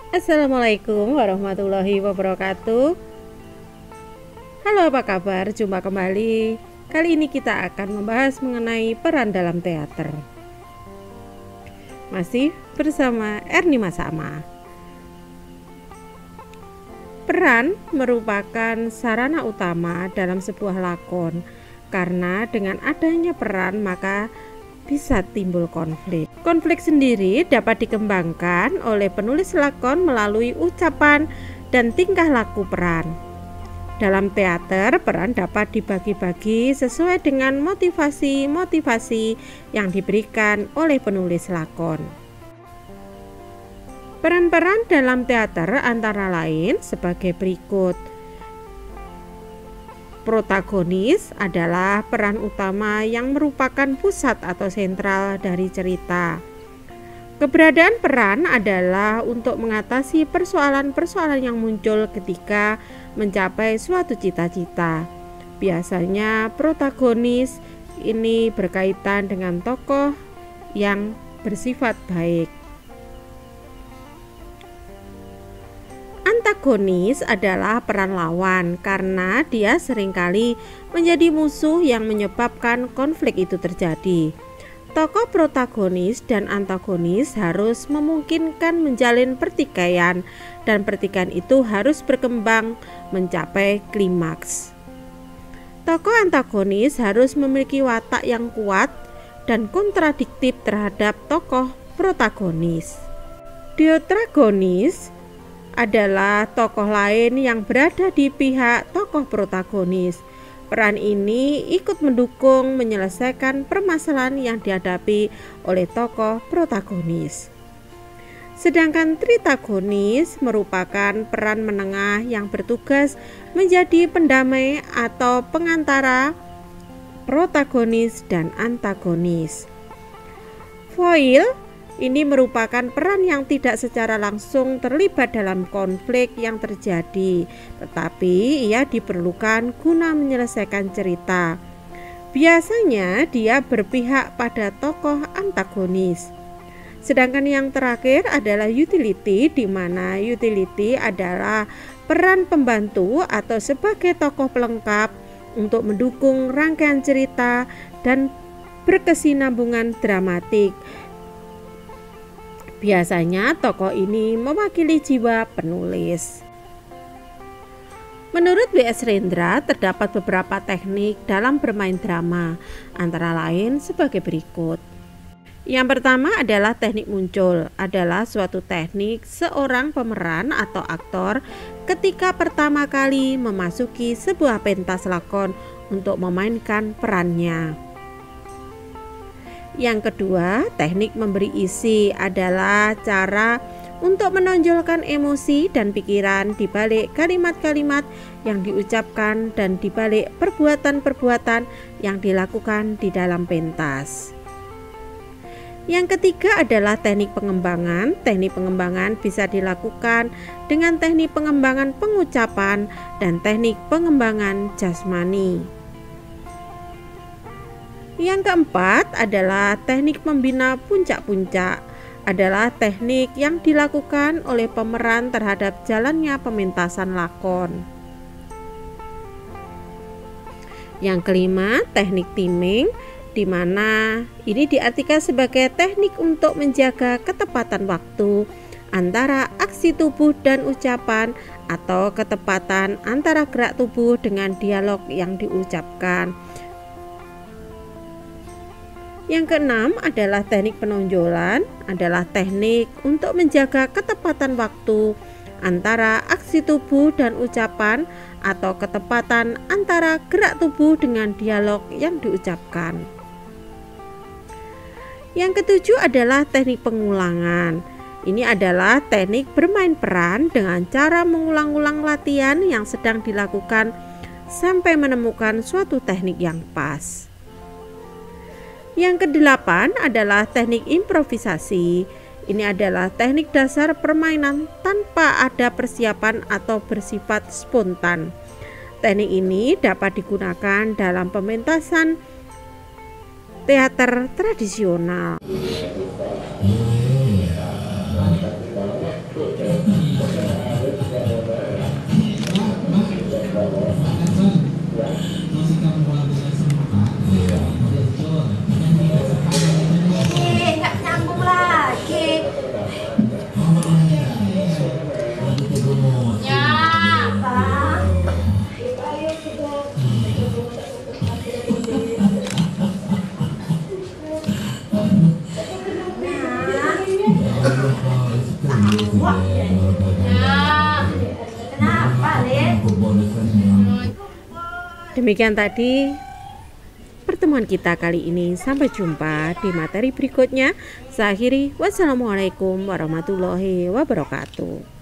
Assalamualaikum warahmatullahi wabarakatuh. Halo, apa kabar? Jumpa kembali. Kali ini kita akan membahas mengenai peran dalam teater. Masih bersama Erni Masama. Peran merupakan sarana utama dalam sebuah lakon, karena dengan adanya peran maka bisa timbul konflik. Konflik sendiri dapat dikembangkan oleh penulis lakon melalui ucapan dan tingkah laku peran. Dalam teater, peran dapat dibagi-bagi sesuai dengan motivasi-motivasi yang diberikan oleh penulis lakon. Peran-peran dalam teater antara lain sebagai berikut. Protagonis adalah peran utama yang merupakan pusat atau sentral dari cerita. Keberadaan peran adalah untuk mengatasi persoalan-persoalan yang muncul ketika mencapai suatu cita-cita. Biasanya protagonis ini berkaitan dengan tokoh yang bersifat baik. Antagonis adalah peran lawan karena dia seringkali menjadi musuh yang menyebabkan konflik itu terjadi. Tokoh protagonis dan antagonis harus memungkinkan menjalin pertikaian dan pertikaian itu harus berkembang mencapai klimaks. Tokoh antagonis harus memiliki watak yang kuat dan kontradiktif terhadap tokoh protagonis. Deotragonis adalah tokoh lain yang berada di pihak tokoh protagonis. Peran ini ikut mendukung menyelesaikan permasalahan yang dihadapi oleh tokoh protagonis. Sedangkan tritagonis merupakan peran menengah yang bertugas menjadi pendamai atau pengantara protagonis dan antagonis. Foil ini merupakan peran yang tidak secara langsung terlibat dalam konflik yang terjadi, tetapi ia diperlukan guna menyelesaikan cerita. Biasanya dia berpihak pada tokoh antagonis. Sedangkan yang terakhir adalah utility, di mana utility adalah peran pembantu atau sebagai tokoh pelengkap untuk mendukung rangkaian cerita dan berkesinambungan dramatik. Biasanya tokoh ini mewakili jiwa penulis. Menurut W.S. Rendra, terdapat beberapa teknik dalam bermain drama, antara lain sebagai berikut. Yang pertama adalah teknik muncul, adalah suatu teknik seorang pemeran atau aktor ketika pertama kali memasuki sebuah pentas lakon untuk memainkan perannya. Yang kedua, teknik memberi isi adalah cara untuk menonjolkan emosi dan pikiran di balik kalimat-kalimat yang diucapkan dan di balik perbuatan-perbuatan yang dilakukan di dalam pentas. Yang ketiga adalah teknik pengembangan. Teknik pengembangan bisa dilakukan dengan teknik pengembangan pengucapan dan teknik pengembangan jasmani. Yang keempat adalah teknik membina puncak-puncak, adalah teknik yang dilakukan oleh pemeran terhadap jalannya pementasan lakon. Yang kelima, teknik timing, di mana ini diartikan sebagai teknik untuk menjaga ketepatan waktu antara aksi tubuh dan ucapan atau ketepatan antara gerak tubuh dengan dialog yang diucapkan. Yang keenam adalah teknik penonjolan, adalah teknik untuk menjaga ketepatan waktu antara aksi tubuh dan ucapan atau ketepatan antara gerak tubuh dengan dialog yang diucapkan. Yang ketujuh adalah teknik pengulangan. Ini adalah teknik bermain peran dengan cara mengulang-ulang latihan yang sedang dilakukan sampai menemukan suatu teknik yang pas. Yang kedelapan adalah teknik improvisasi. Ini adalah teknik dasar permainan tanpa ada persiapan atau bersifat spontan. Teknik ini dapat digunakan dalam pementasan teater tradisional. Demikian tadi pertemuan kita kali ini. Sampai jumpa di materi berikutnya. Saya akhiri, wassalamualaikum warahmatullahi wabarakatuh.